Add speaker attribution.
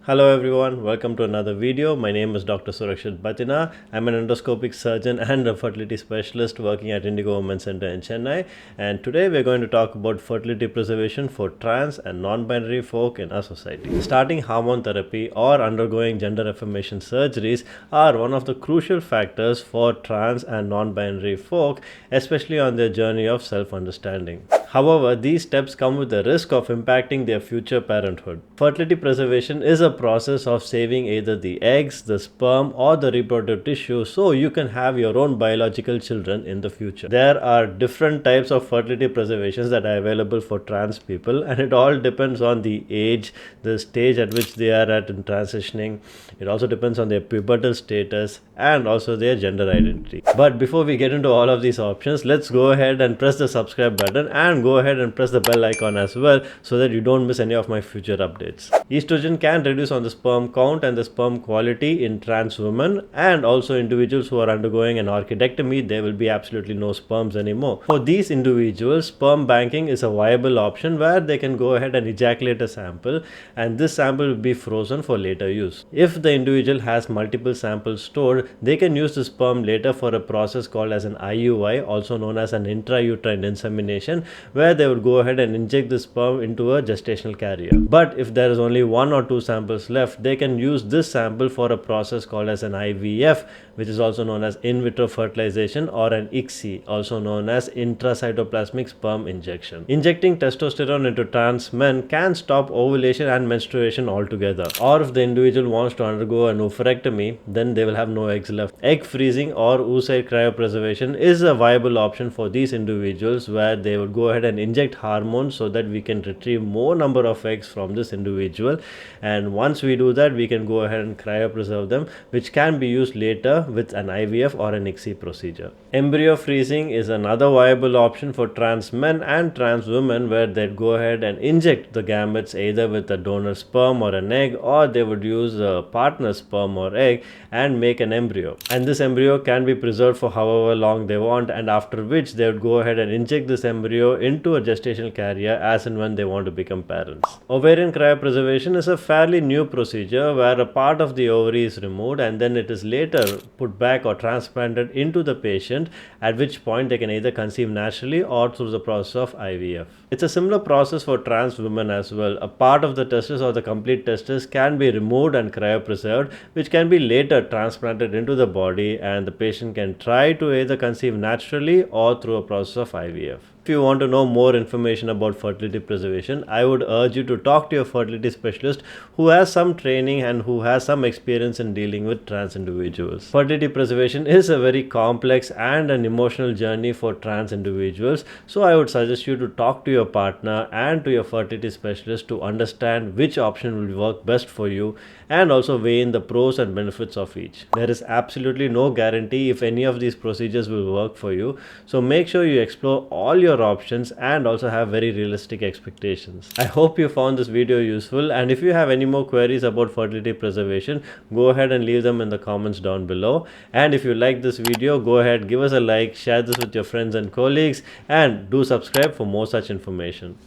Speaker 1: Hello everyone, welcome to another video. My name is Dr. Surakshith Battina. I'm an endoscopic surgeon and a fertility specialist working at Indigo Women's Center in Chennai. And today we're going to talk about fertility preservation for trans and non-binary folk in our society. Starting hormone therapy or undergoing gender affirmation surgeries are one of the crucial factors for trans and non-binary folk, especially on their journey of self-understanding. However, these steps come with the risk of impacting their future parenthood. Fertility preservation is a process of saving either the eggs, the sperm, or the reproductive tissue so you can have your own biological children in the future. There are different types of fertility preservations that are available for trans people, and it all depends on the age, the stage at which they are at in transitioning. It also depends on their pubertal status and also their gender identity. But before we get into all of these options, let's go ahead and press the subscribe button and go ahead and press the bell icon as well so that you don't miss any of my future updates. Estrogen can reduce on the sperm count and the sperm quality in trans women, and also individuals who are undergoing an orchidectomy, there will be absolutely no sperms anymore. For these individuals, sperm banking is a viable option where they can go ahead and ejaculate a sample, and this sample will be frozen for later use. If the individual has multiple samples stored, they can use the sperm later for a process called as an IUI, also known as an intrauterine insemination, where they would go ahead and inject the sperm into a gestational carrier. But if there is only one or two samples left, they can use this sample for a process called as an IVF, which is also known as in vitro fertilization, or an ICSI, also known as intracytoplasmic sperm injection. Injecting testosterone into trans men can stop ovulation and menstruation altogether. Or if the individual wants to undergo an oophorectomy, then they will have no eggs left. Egg freezing or oocyte cryopreservation is a viable option for these individuals, where they would go ahead and inject hormones so that we can retrieve more number of eggs from this individual, and once we do that, we can go ahead and cryopreserve them, which can be used later with an IVF or an ICSI procedure. Embryo freezing is another viable option for trans men and trans women, where they'd go ahead and inject the gametes either with a donor sperm or an egg, or they would use a partner sperm or egg and make an embryo. And this embryo can be preserved for however long they want, and after which they would go ahead and inject this embryo into a gestational carrier as and when they want to become parents. Ovarian cryopreservation is a fairly new procedure where a part of the ovary is removed and then it is later put back or transplanted into the patient, at which point they can either conceive naturally or through the process of IVF. It's a similar process for trans women as well. A part of the testis or the complete testis can be removed and cryopreserved, which can be later transplanted into the body, and the patient can try to either conceive naturally or through a process of IVF. If you want to know more information about fertility preservation, I would urge you to talk to your fertility specialist who has some training and who has some experience in dealing with trans individuals. Fertility preservation is a very complex and an emotional journey for trans individuals, so I would suggest you to talk to your partner and to your fertility specialist to understand which option will work best for you, and also weigh in the pros and benefits of each. There is absolutely no guarantee if any of these procedures will work for you, so make sure you explore all your options and also have very realistic expectations. I hope you found this video useful, and if you have any more queries about fertility preservation, go ahead and leave them in the comments down below. And if you like this video, go ahead, give us a like, share this with your friends and colleagues, and do subscribe for more such information.